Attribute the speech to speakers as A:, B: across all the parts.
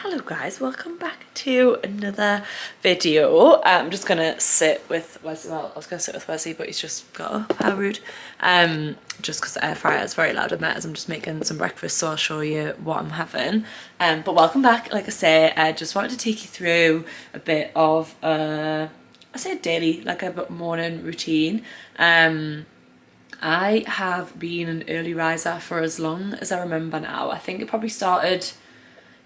A: Hello guys, welcome back to another video. I'm just gonna sit with Wesley. Well, I was gonna sit with Wesley, but he's just got up. How rude. Just because the air fryer is very loud in there as I'm just making some breakfast, so I'll show you what I'm having. But welcome back. Like I say, I just wanted to take you through a bit of I say daily, like a morning routine. I have been an early riser for as long as I remember now. I think it probably started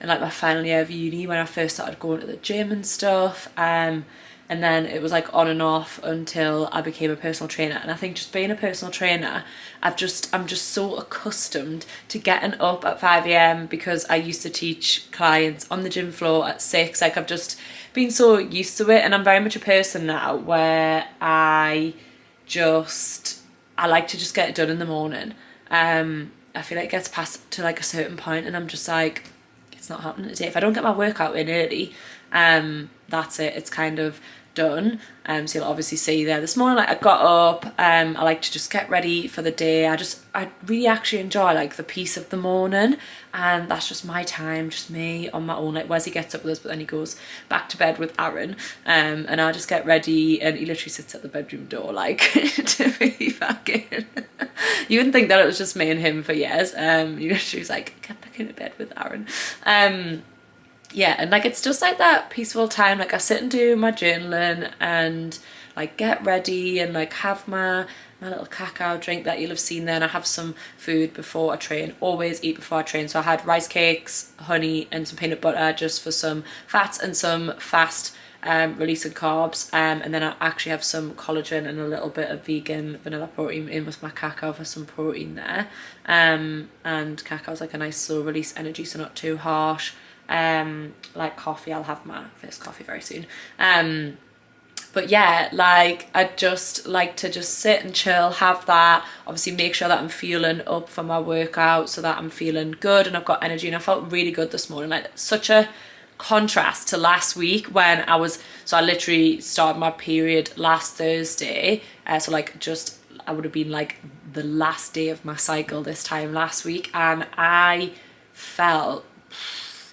A: in like my final year of uni when I first started going to the gym and stuff, and then it was like on and off until I became a personal trainer. And I think just being a personal trainer, I'm just so accustomed to getting up at 5 AM because I used to teach clients on the gym floor at 6. Like I've just been so used to it, and I'm very much a person now where I like to just get it done in the morning. I feel like it gets past to like a certain point and I'm just like, it's not happening today. If I don't get my workout in early, that's it, it's kind of done. So you'll obviously see there this morning, like I got up, I like to just get ready for the day. I really actually enjoy like the peace of the morning, and that's just my time, just me on my own. Like Wesley gets up with us, but then he goes back to bed with Aaron, and I just get ready, and he literally sits at the bedroom door like to be back in. You wouldn't think that it was just me and him for years. He literally was like, get back into bed with Aaron. Yeah, and like it's just like that peaceful time. Like I sit and do my journaling and like get ready and like have my little cacao drink that you'll have seen there, and I have some food before I train. Always eat before I train. So I had rice cakes, honey and some peanut butter just for some fats and some fast releasing carbs, and then I actually have some collagen and a little bit of vegan vanilla protein in with my cacao for some protein there, and cacao's like a nice slow release energy, so not too harsh. Like coffee, I'll have my first coffee very soon. But yeah, like I just like to just sit and chill, have that, obviously make sure that I'm feeling up for my workout so that I'm feeling good and I've got energy. And I felt really good this morning, like such a contrast to last week when I literally started my period last Thursday, so like just I would have been like the last day of my cycle this time last week, and I felt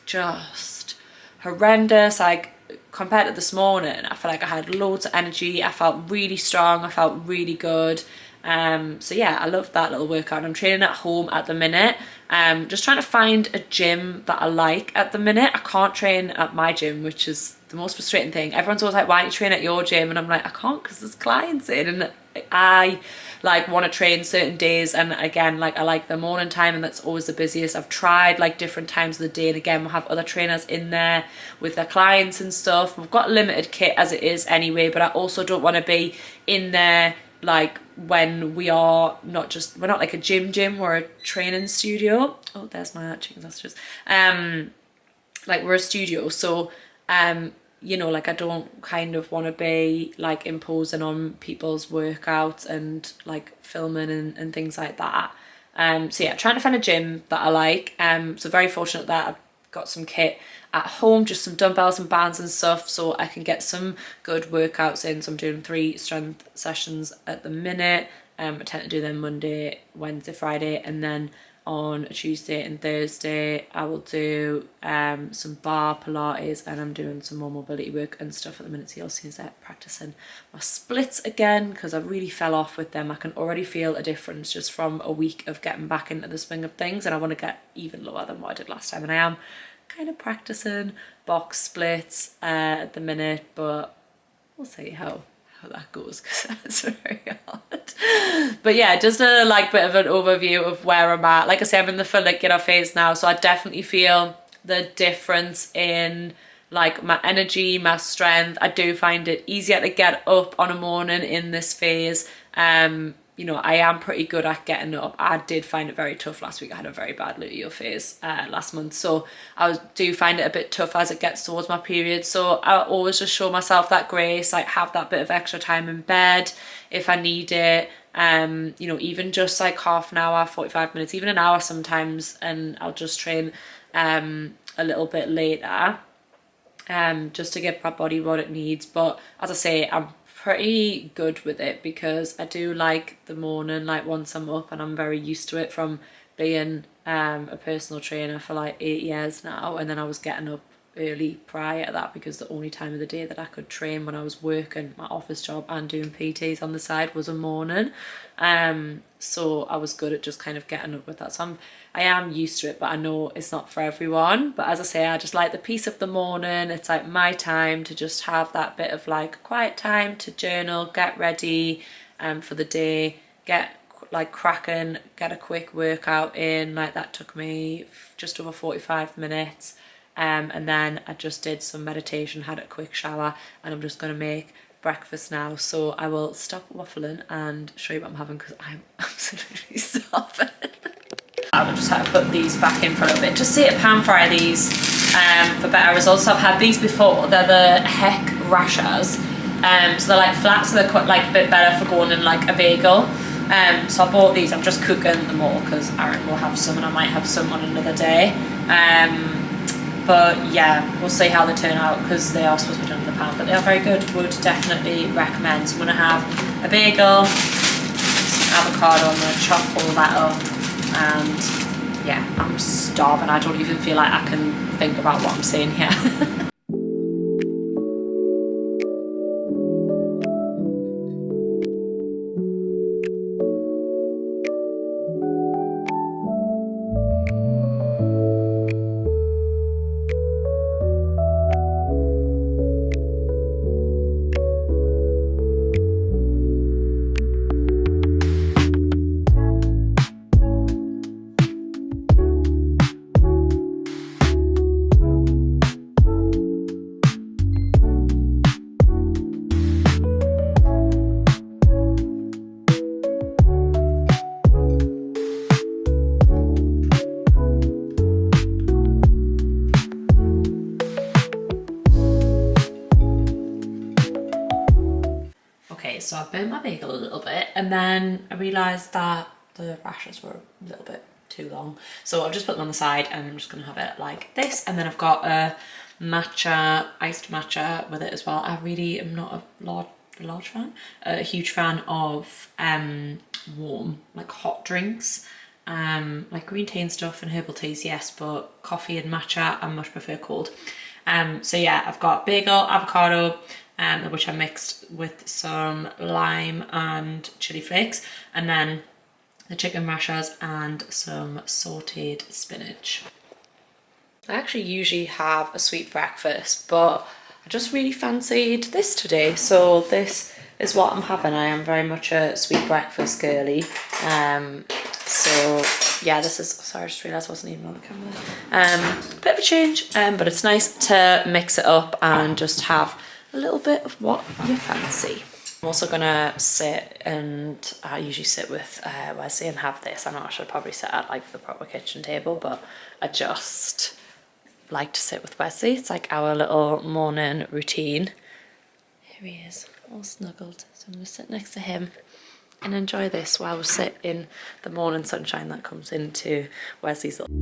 A: just horrendous. Like compared to this morning, I felt like I had loads of energy, I felt really strong, I felt really good. So yeah, I love that little workout. I'm training at home at the minute, just trying to find a gym that I like at the minute. I can't train at my gym, which is the most frustrating thing. Everyone's always like, why don't you train at your gym? And I'm like, I can't because there's clients in, and I like want to train certain days, and again, like I like the morning time, and that's always the busiest. I've tried like different times of the day, and again we'll have other trainers in there with their clients and stuff. We've got limited kit as it is anyway, but I also don't want to be in there like when we're not like a gym, we're a training studio. Oh, there's my chicken sausages. Like we're a studio, so you know, like I don't kind of want to be like imposing on people's workouts and like filming and things like that. So yeah, trying to find a gym that I like. So very fortunate that I've got some kit at home, just some dumbbells and bands and stuff, so I can get some good workouts in. So I'm doing 3 strength sessions at the minute. I tend to do them Monday, Wednesday, Friday, and then on a Tuesday and Thursday I will do some bar Pilates, and I'm doing some more mobility work and stuff at the minute. So you'll see that practicing my splits again, because I really fell off with them. I can already feel a difference just from a week of getting back into the swing of things, and I want to get even lower than what I did last time, and I am kind of practicing box splits at the minute, but we'll see how that goes, because that's very hard. But yeah, just a like bit of an overview of where I'm at. Like I say, I'm in the follicular phase now, so I definitely feel the difference in like my energy, my strength. I do find it easier to get up on a morning in this phase. You know, I am pretty good at getting up. I did find it very tough last week. I had a very bad luteal phase last month, so I do find it a bit tough as it gets towards my period. So I always just show myself that grace, like have that bit of extra time in bed if I need it. You know, even just like half an hour, 45 minutes, even an hour sometimes, and I'll just train a little bit later, just to give my body what it needs. But as I say, I'm pretty good with it because I do like the morning, like once I'm up, and I'm very used to it from being a personal trainer for like 8 years now, and then I was getting up early prior to that because the only time of the day that I could train when I was working my office job and doing PTs on the side was a morning. So I was good at just kind of getting up with that. So I am used to it, but I know it's not for everyone. But as I say, I just like the peace of the morning. It's like my time to just have that bit of like quiet time to journal, get ready for the day, get like cracking, get a quick workout in. Like that took me just over 45 minutes. And then I just did some meditation, had a quick shower, and I'm just going to make breakfast now. So I will stop waffling and show you what I'm having because I'm absolutely starving. I'll just have to put these back in for a little bit. Just see to pan fry these for better results. So I've had these before. They're the Heck Rashers. So they're like flat, so they're quite like a bit better for going in like a bagel. So I bought these. I'm just cooking them all because Aaron will have some and I might have some on another day. but yeah, we'll see how they turn out because they are supposed to be done in the pan, but they are very good. Would definitely recommend. So I'm gonna have a bagel, some avocado, I'm gonna chop all that up, and yeah, I'm starving. I don't even feel like I can think about what I'm saying here. Okay, so I've burnt my bagel a little bit, and then I realised that the rashers were a little bit too long. So I've just put them on the side and I'm just gonna have it like this. And then I've got a matcha, iced matcha with it as well. I really am not a huge fan of warm, like hot drinks. Like green tea and stuff and herbal teas, yes, but coffee and matcha I much prefer cold. So yeah, I've got bagel, avocado, which I mixed with some lime and chili flakes, and then the chicken rashers and some sauteed spinach. I actually usually have a sweet breakfast, but I just really fancied this today, so this is what I'm having. I am very much a sweet breakfast girly. So yeah, this is, sorry, I just realised I wasn't even on the camera. Bit of a change, but it's nice to mix it up and just have a little bit of what you fancy. I'm also gonna sit, and I usually sit with Wesley and have this. I know I should probably sit at like the proper kitchen table, but I just like to sit with Wesley. It's like our little morning routine. Here he is, all snuggled. So I'm gonna sit next to him and enjoy this while we sit in the morning sunshine that comes into Wesley's little.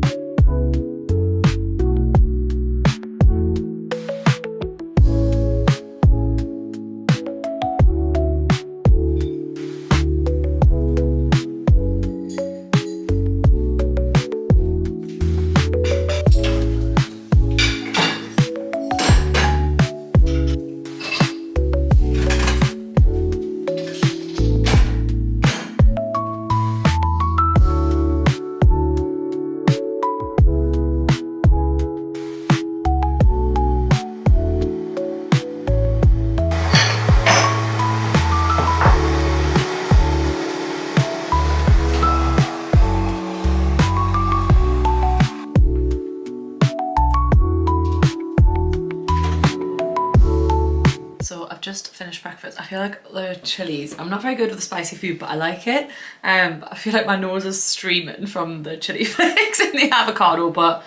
A: Just finished breakfast. I feel like the chilies, I'm not very good with the spicy food, but I like it. I feel like my nose is streaming from the chili flakes and the avocado, but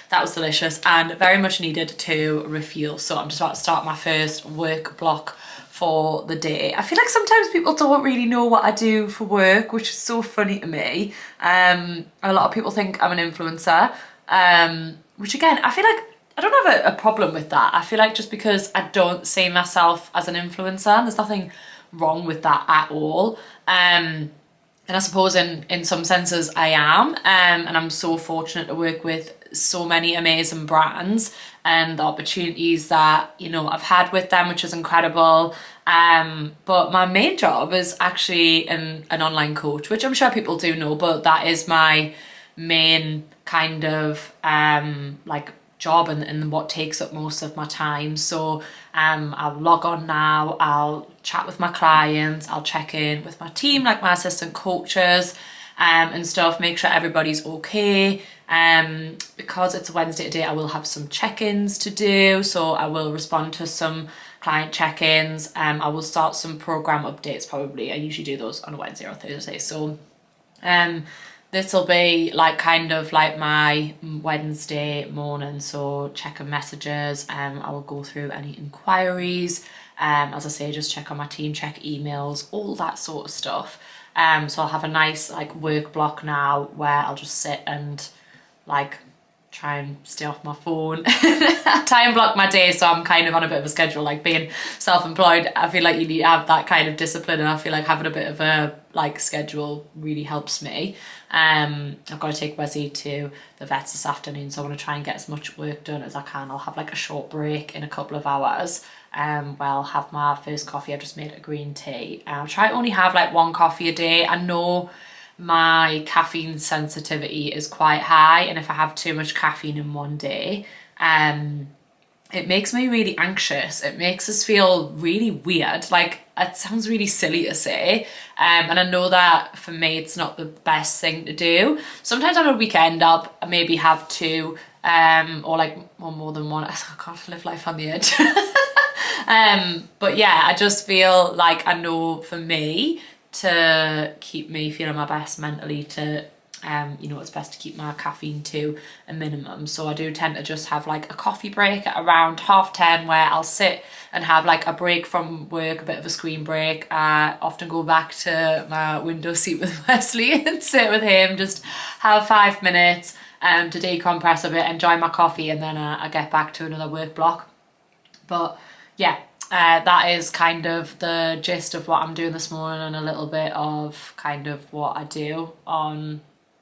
A: that was delicious and very much needed to refuel. So I'm just about to start my first work block for the day. I feel like sometimes people don't really know what I do for work, which is so funny to me. A lot of people think I'm an influencer, which again, I feel like I don't have a problem with that. I feel like just because I don't see myself as an influencer, and there's nothing wrong with that at all. And I suppose in some senses I am, and I'm so fortunate to work with so many amazing brands and the opportunities that, you know, I've had with them, which is incredible. But my main job is actually an online coach, which I'm sure people do know, but that is my main kind of like job and what takes up most of my time. So I'll log on now, I'll chat with my clients, I'll check in with my team, like my assistant coaches and stuff, make sure everybody's okay. Because it's a Wednesday today, I will have some check-ins to do, so I will respond to some client check-ins. I will start some program updates probably. I usually do those on a Wednesday or Thursday. So this will be like kind of like my Wednesday morning, so checking messages. I will go through any inquiries, as I say, just check on my team, check emails, all that sort of stuff. So I'll have a nice like work block now where I'll just sit and like try and stay off my phone. Time block my day, so I'm kind of on a bit of a schedule. Like being self-employed, I feel like you need to have that kind of discipline, and I feel like having a bit of a like schedule really helps me. I've got to take Wesley to the vets this afternoon, so I want to try and get as much work done as I can. I'll have like a short break in a couple of hours where I'll have my first coffee. I just made a green tea. I'll try to only have like 1 coffee a day. I know my caffeine sensitivity is quite high, and if I have too much caffeine in one day, it makes me really anxious. It makes us feel really weird. Like, it sounds really silly to say, and I know that for me it's not the best thing to do. Sometimes on a weekend I'll maybe have 2 or like more than 1. I can't live life on the edge. But yeah, I just feel like I know for me, to keep me feeling my best mentally, to you know, it's best to keep my caffeine to a minimum. So I do tend to just have like a coffee break at around 10:30, where I'll sit and have like a break from work, a bit of a screen break. I often go back to my window seat with Wesley and sit with him, just have 5 minutes to decompress a bit, enjoy my coffee, and then I get back to another work block. But yeah, that is kind of the gist of what I'm doing this morning, and a little bit of kind of what I do on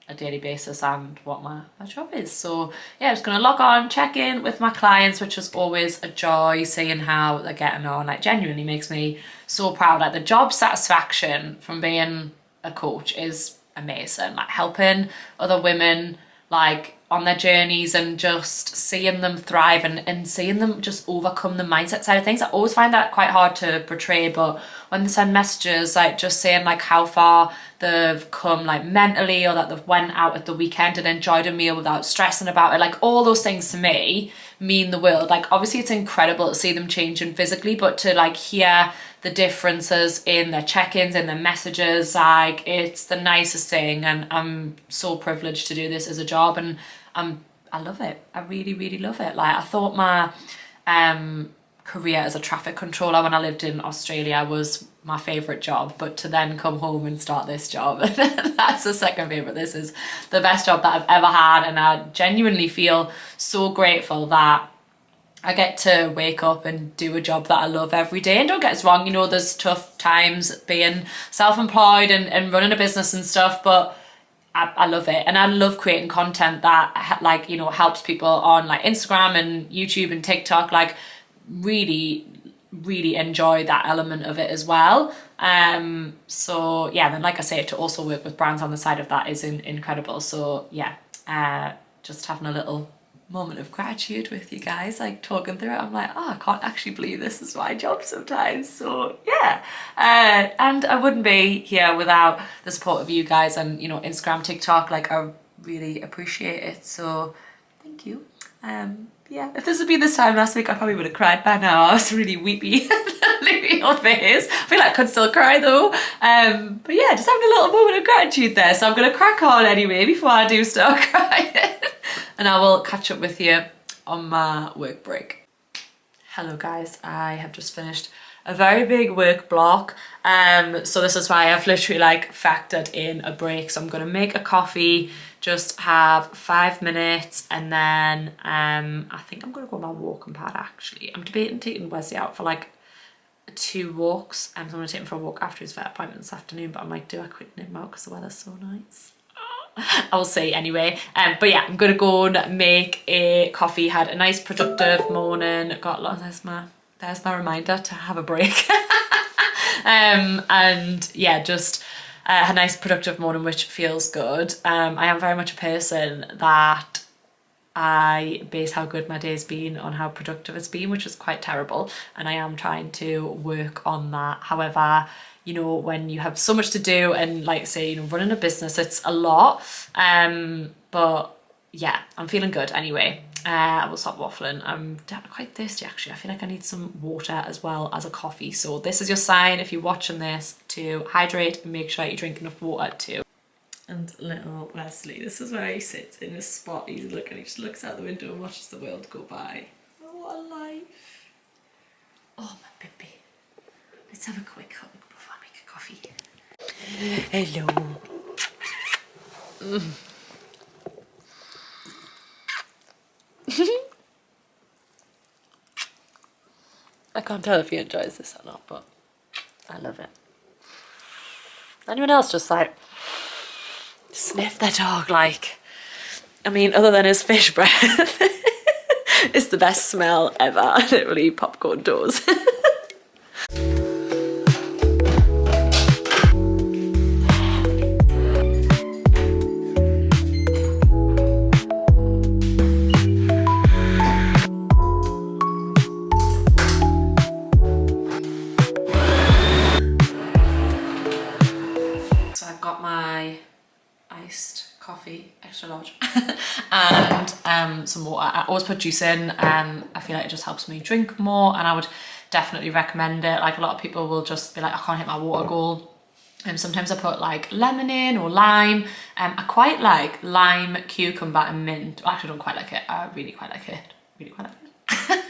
A: a daily basis and what my job is. So yeah, I'm just gonna log on, check in with my clients, which is always a joy, seeing how they're getting on. Like, genuinely makes me so proud. Like, the job satisfaction from being a coach is amazing. Like, helping other women like on their journeys, and just seeing them thrive, and seeing them just overcome the mindset side of things. I always find that quite hard to portray, but when they send messages like just saying like how far they've come like mentally, or that they've went out at the weekend and enjoyed a meal without stressing about it, like all those things to me mean the world. Like, obviously it's incredible to see them changing physically, but to like hear the differences in their check-ins and their messages, like, it's the nicest thing. And I'm so privileged to do this as a job, and I love it. I really, really love it. Like, I thought my career as a traffic controller when I lived in Australia was my favourite job, but to then come home and start this job, that's the second favourite. This is the best job that I've ever had, and I genuinely feel so grateful that I get to wake up and do a job that I love every day. And don't get us wrong, you know, there's tough times being self-employed and running a business and stuff, but I love it. And I love creating content that like, you know, helps people on like Instagram and YouTube and TikTok. Like, really enjoy that element of it as well. So yeah, then like I say, to also work with brands on the side of that is incredible. So yeah, just having a little moment of gratitude with you guys, like talking through it. I'm like, oh, I can't actually believe this is my job sometimes. So yeah, and I wouldn't be here without the support of you guys, and you know, Instagram, TikTok. Like, I really appreciate it, so thank you. Yeah, if this had been this time last week, I probably would have cried by now. I was really weepy on face. I feel like I could still cry though. But yeah, just having a little moment of gratitude there. So I'm gonna crack on anyway before I do start crying. And I will catch up with you on my work break. Hello guys, I have just finished a very big work block. So this is why I've literally like factored in a break. So I'm gonna make a coffee, just have 5 minutes, and then I think I'm gonna go on my walking pad actually. I'm debating taking Wesley out for like 2 walks. So I'm gonna take him for a walk after his vet appointment this afternoon, but I might do a quick nip out because the weather's so nice. I'll see anyway. But yeah, I'm gonna go and make a coffee. Had a nice productive morning. Got lots. There's my reminder to have a break. And yeah, just a nice productive morning, which feels good. I am very much a person that I base how good my day's been on how productive it's been, which is quite terrible, and I am trying to work on that. However, you know, when you have so much to do, and like say, you know, running a business, it's a lot. But yeah, I'm feeling good anyway. I will stop waffling. I'm quite thirsty actually. I feel like I need some water as well as a coffee. So this is your sign, if you're watching this, to hydrate and make sure you drink enough water too. And little Wesley, this is where he sits in his spot. He's looking, he just looks out the window and watches the world go by. Oh, what a life. Oh, my baby. Let's have a quick hug before I make a coffee. Hello. I can't tell if he enjoys this or not, but I love it. Anyone else just like sniff their dog like, I mean, other than his fish breath, it's the best smell ever. Literally popcorn doors. So I've got my iced coffee, extra large, and some water. I always put juice in. I feel like it just helps me drink more, and I would definitely recommend it. Like a lot of people will just be like, I can't hit my water goal. Sometimes I put like lemon in or lime. I quite like lime, cucumber and mint. Well, I actually don't quite like it. I really quite like it. Really quite like it.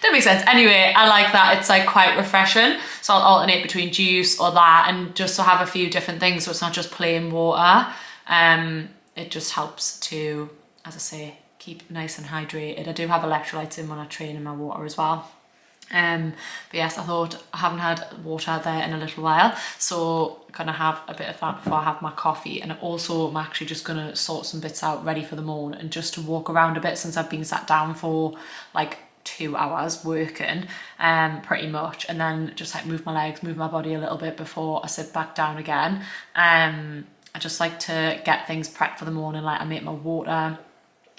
A: That makes sense. Anyway, I like that. It's like quite refreshing. So I'll alternate between juice or that, and just to have a few different things so it's not just plain water. It just helps to, as I say, keep nice and hydrated. I do have electrolytes in when I train in my water as well. But yes, I thought I haven't had water there in a little while, so I'm gonna have a bit of that before I have my coffee. And also I'm actually just gonna sort some bits out ready for the morning and just to walk around a bit, since I've been sat down for like 2 hours working, pretty much, and then just like move my legs, move my body a little bit before I sit back down again. I just like to get things prepped for the morning. Like I make my water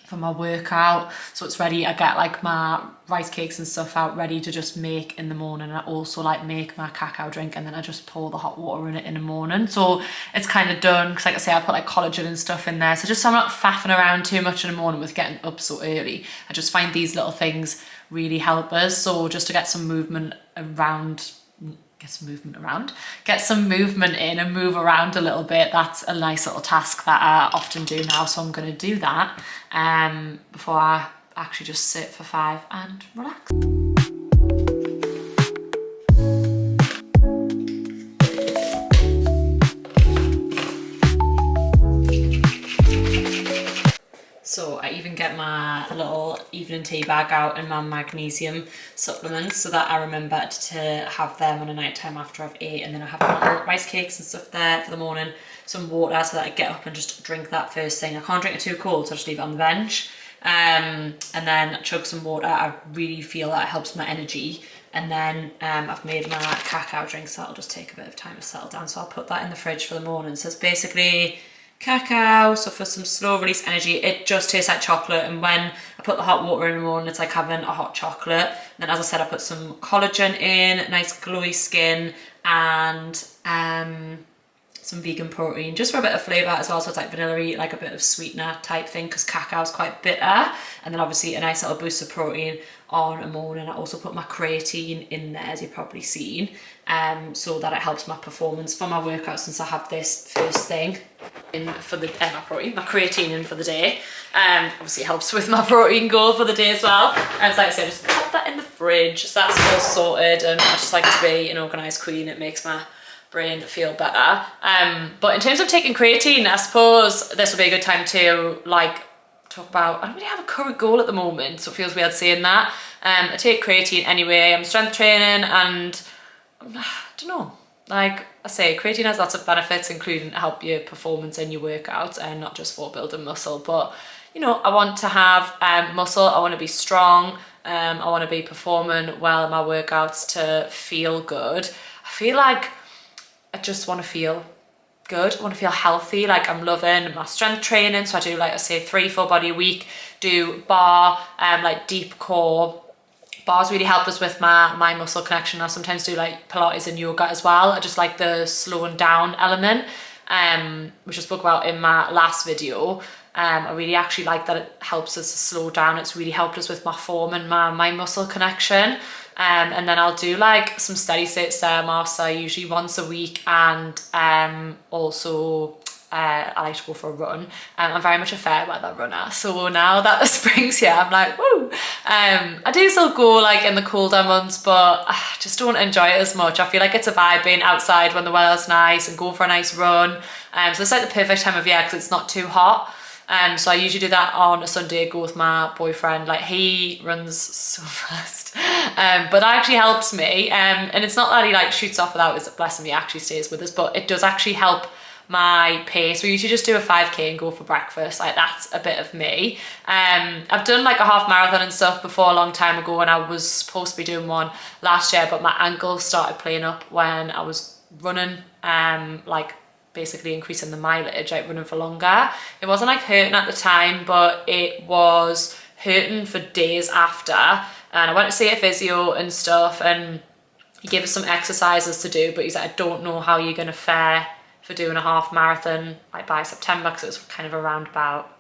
A: for my workout, so it's ready. I get like my rice cakes and stuff out ready to just make in the morning. I also like make my cacao drink, and then I just pour the hot water in it in the morning, so it's kind of done. Because like I say, I put like collagen and stuff in there, so just so I'm not faffing around too much in the morning with getting up so early. I just find these little things really help us. So just to get some movement around, get some movement in and move around a little bit, that's a nice little task that I often do now. So I'm going to do that before I actually just sit for 5 and relax. So I even get my little evening tea bag out and my magnesium supplements, so that I remember to have them on a night time after I've ate. And then I have my little rice cakes and stuff there for the morning, some water, so that I get up and just drink that first thing. I can't drink it too cold, so I just leave it on the bench. And then chug some water. I really feel that it helps my energy. And then I've made my cacao drink, so that'll just take a bit of time to settle down. So I'll put that in the fridge for the morning. So it's basically cacao, so for some slow release energy. It just tastes like chocolate, and when I put the hot water in the morning, it's like having a hot chocolate. And then, as I said, I put some collagen in, nice glowy skin, and some vegan protein, just for a bit of flavour as well. So it's like vanilla-y, like a bit of sweetener type thing, because cacao is quite bitter. And then obviously a nice little boost of protein on a morning. I also put my creatine in there, as you've probably seen, so that it helps my performance for my workout, since I have this first thing in for the my creatine in for the day. Obviously it helps with my protein goal for the day as well. And it's like I said, just pop that in the fridge, so that's all sorted. And I just like to be an organised queen. It makes my brain feel better. But in terms of taking creatine, I suppose this would be a good time to like talk about, I don't really have a current goal at the moment, so it feels weird saying that. I take creatine anyway. I'm strength training, and I don't know, like I say, creatine has lots of benefits, including help your performance in your workouts, and not just for building muscle. But you know, I want to have muscle, I want to be strong, I want to be performing well in my workouts to feel good. I feel like I just want to feel good. I want to feel healthy. Like I'm loving my strength training, so I do, like I say, 3 full body a week, do bar, like deep core. Bars really help us with my muscle connection. I sometimes do like Pilates and yoga as well. I just like the slowing down element, which I spoke about in my last video. I really actually like that it helps us to slow down. It's really helped us with my form and my muscle connection. And then I'll do like some steady state stairmaster, usually once a week, and also I like to go for a run. I'm very much a fair weather runner, so now that the spring's here, I'm like, woo! I do still go like in the colder months, but I just don't enjoy it as much. I feel like it's a vibe being outside when the weather's nice and go for a nice run. So it's like the perfect time of year because it's not too hot. So I usually do that on a Sunday, go with my boyfriend. Like he runs so fast. But that actually helps me. And it's not that he like shoots off without us, bless him, he actually stays with us, but it does actually help my pace. We usually just do a 5k and go for breakfast. Like that's a bit of me. I've done like a half marathon and stuff before a long time ago, and I was supposed to be doing one last year, but my ankle started playing up when I was running, like basically increasing the mileage, like running for longer. It wasn't like hurting at the time, but it was hurting for days after. And I went to see a physio and stuff, and he gave us some exercises to do, but he's like, I don't know how you're gonna fare for doing a half marathon like by September, because it was kind of around about,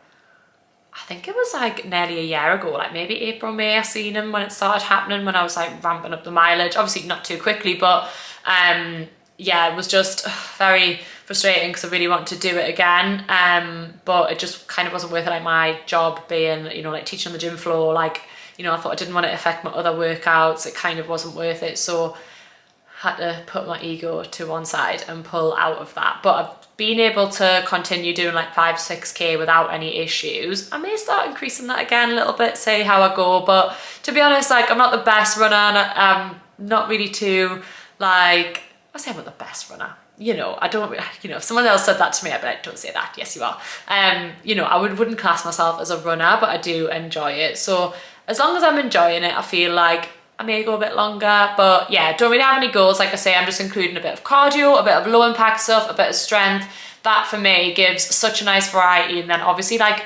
A: I think it was like nearly a year ago, like maybe April, May, I seen him when it started happening, when I was like ramping up the mileage, obviously not too quickly, but yeah, it was just very frustrating because I really wanted to do it again, but it just kind of wasn't worth it. Like my job being, you know, like teaching on the gym floor, like, you know, I thought I didn't want it to affect my other workouts, it kind of wasn't worth it, so had to put my ego to one side and pull out of that. But I've been able to continue doing like 5-6k without any issues. I may start increasing that again a little bit, see how I go, but to be honest, like I'm not the best runner, and I'm not really too, like, I say I'm not the best runner, you know, I don't, you know, if someone else said that to me, I'd be like, don't say that, yes you are. You know, I wouldn't class myself as a runner, but I do enjoy it. So as long as I'm enjoying it, I feel like I may go a bit longer, but yeah, don't really have any goals. Like I say, I'm just including a bit of cardio, a bit of low impact stuff, a bit of strength. That for me gives such a nice variety. And then obviously, like,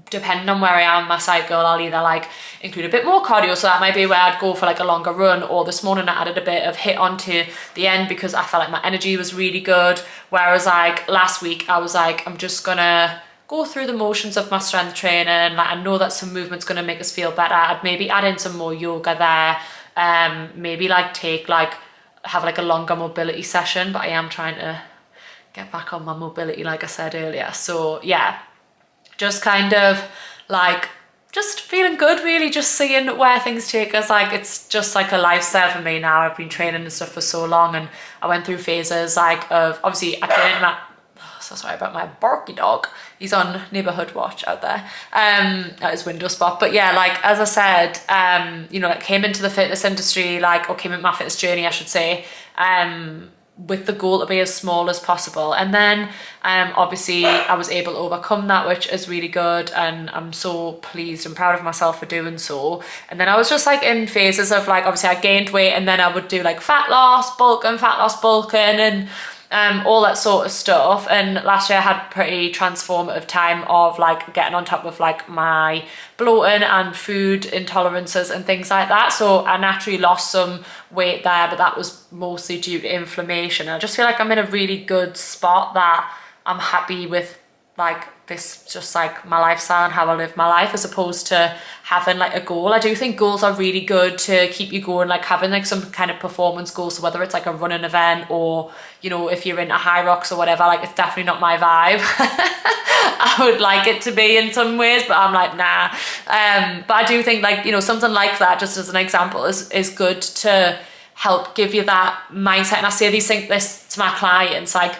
A: depending on where I am in my cycle, I'll either like include a bit more cardio, so that might be where I'd go for like a longer run, or this morning I added a bit of hit onto the end because I felt like my energy was really good. Whereas like last week I was like, I'm just gonna go through the motions of my strength training. Like I know that some movement's gonna make us feel better. I'd maybe add in some more yoga there, maybe like have like a longer mobility session, but I am trying to get back on my mobility like I said earlier. So yeah, just kind of like just feeling good, really, just seeing where things take us. Like it's just like a lifestyle for me now. I've been training and stuff for so long, and I went through phases like of, obviously I trained my, so sorry about my barky dog, he's on neighborhood watch out there at his window spot. But yeah, like as I said, you know, like came into the fitness industry, like, or came into my fitness journey I should say, with the goal to be as small as possible, and then obviously I was able to overcome that, which is really good, and I'm so pleased and proud of myself for doing so. And then I was just like in phases of like, obviously I gained weight, and then I would do like fat loss bulking, and all that sort of stuff. And last year I had pretty transformative time of like getting on top of like my bloating and food intolerances and things like that. So I naturally lost some weight there, but that was mostly due to inflammation. I just feel like I'm in a really good spot, that I'm happy with like this, just like my lifestyle and how I live my life, as opposed to having like a goal. I do think goals are really good to keep you going, like having like some kind of performance goal. So whether it's like a running event, or, you know, if you're into high rocks or whatever, like it's definitely not my vibe. I would like it to be in some ways, but I'm like, nah. But I do think like, you know, something like that, just as an example, is good to help give you that mindset. And I say this to my clients, like,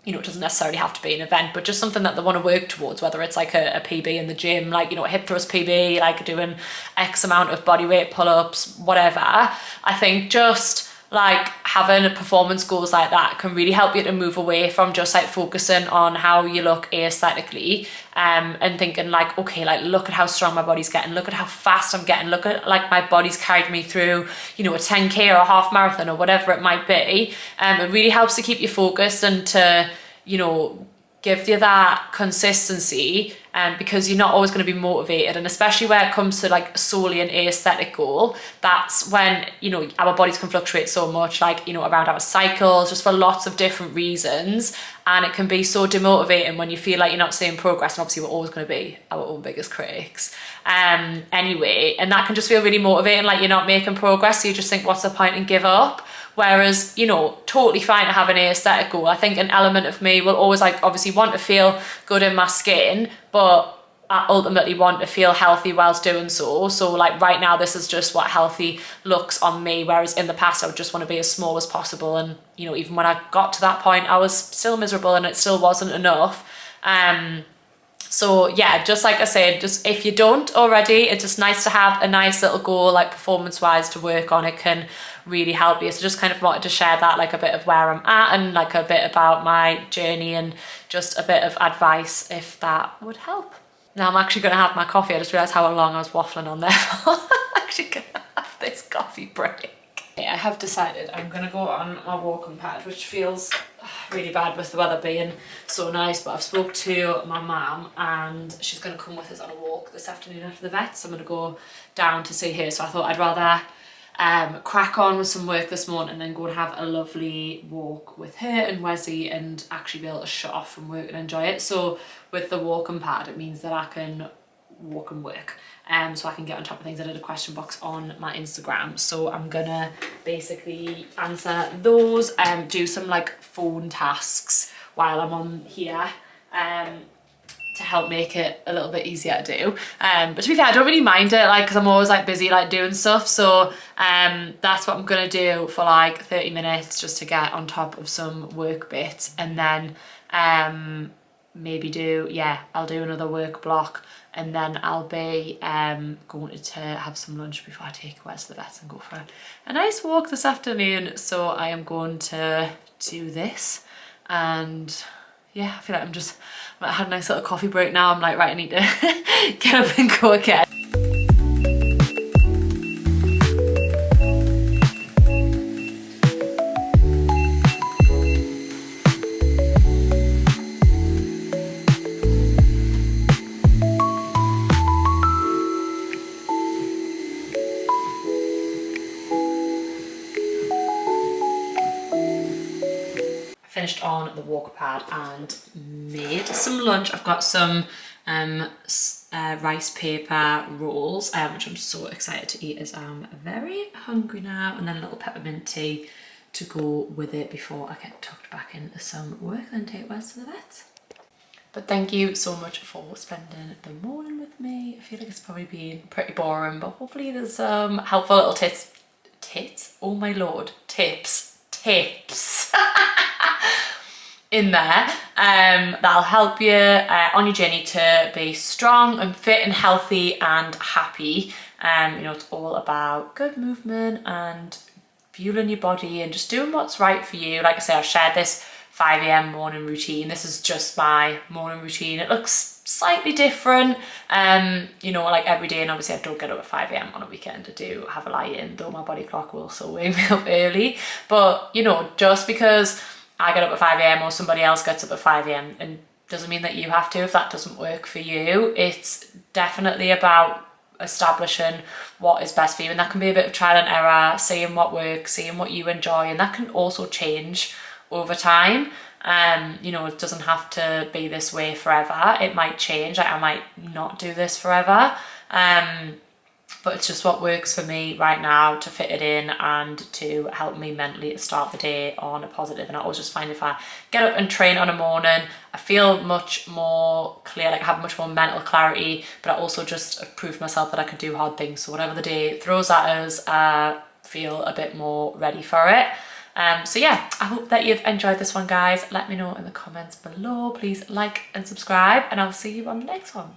A: you know, it doesn't necessarily have to be an event, but just something that they want to work towards, whether it's like a PB in the gym, like, you know, a hip thrust PB, like doing X amount of body weight pull-ups, whatever. I think just like having performance goals like that can really help you to move away from just like focusing on how you look aesthetically, and thinking like, okay, like look at how strong my body's getting, look at how fast I'm getting, look at like my body's carried me through, you know, a 10k or a half marathon or whatever it might be. It really helps to keep you focused and to, you know, give you that consistency, because you're not always going to be motivated. And especially where it comes to like solely an aesthetic goal, that's when, you know, our bodies can fluctuate so much, like, you know, around our cycles, just for lots of different reasons. And it can be so demotivating when you feel like you're not seeing progress. And obviously we're always going to be our own biggest critics anyway, and that can just feel really motivating, like you're not making progress, so you just think, what's the point, and give up. Whereas, you know, totally fine to have an aesthetic goal. I think an element of me will always like obviously want to feel good in my skin, but I ultimately want to feel healthy whilst doing so. So like right now, this is just what healthy looks on me. Whereas in the past, I would just want to be as small as possible. And, you know, even when I got to that point, I was still miserable and it still wasn't enough. So yeah, just like I said, just if you don't already, it's just nice to have a nice little goal, like performance wise, to work on. It can really help you. So just kind of wanted to share that, like a bit of where I'm at and like a bit about my journey and just a bit of advice if that would help. Now I'm actually going to have my coffee. I just realised how long I was waffling on there for. I'm actually going to have this coffee break. I have decided I'm going to go on my walking pad, which feels really bad with the weather being so nice, but I've spoke to my mum and she's going to come with us on a walk this afternoon after the vet, so I'm going to go down to see her. So I thought I'd rather crack on with some work this morning and then go and have a lovely walk with her and Wesley and actually be able to shut off from work and enjoy it. So with the walking pad, it means that I can walk and work. So I can get on top of things. I did a question box on my Instagram, so I'm gonna basically answer those, do some like phone tasks while I'm on here, to help make it a little bit easier to do. But to be fair, I don't really mind it, like, because I'm always like busy like doing stuff, so that's what I'm gonna do for like 30 minutes just to get on top of some work bits, and then maybe do, yeah, I'll do another work block, and then I'll be going to have some lunch before I take Wes to the vet and go for a nice walk this afternoon. So I am going to do this, and yeah, I feel like I had a nice little coffee break now. I'm like, right, I need to get up and go again. Finished on the walker pad and made some lunch. I've got some rice paper rolls, which I'm so excited to eat as I'm very hungry now, and then a little peppermint tea to go with it before I get tucked back into some work and take Wes to the vet. But thank you so much for spending the morning with me. I feel like it's probably been pretty boring, but hopefully there's some helpful little tips, oh my lord, tips in there that'll help you on your journey to be strong and fit and healthy and happy. You know, it's all about good movement and fueling your body and just doing what's right for you. Like I say, I've shared this 5 a.m. morning routine. This is just my morning routine. It looks slightly different, you know, like every day, and obviously I don't get up at 5 a.m. on a weekend. I do have a lie in, though my body clock will still wake me up early. But, you know, just because I get up at 5 a.m. or somebody else gets up at 5 a.m. and doesn't mean that you have to if that doesn't work for you. It's definitely about establishing what is best for you, and that can be a bit of trial and error, seeing what works, seeing what you enjoy, and that can also change over time. You know, it doesn't have to be this way forever. It might change, like I might not do this forever, but it's just what works for me right now to fit it in and to help me mentally to start the day on a positive. And I always just find if I get up and train on a morning, I feel much more clear, like I have much more mental clarity, but I also just proved myself that I can do hard things. So whatever the day throws at us, I feel a bit more ready for it. So yeah, I hope that you've enjoyed this one, guys. Let me know in the comments below. Please like and subscribe, and I'll see you on the next one.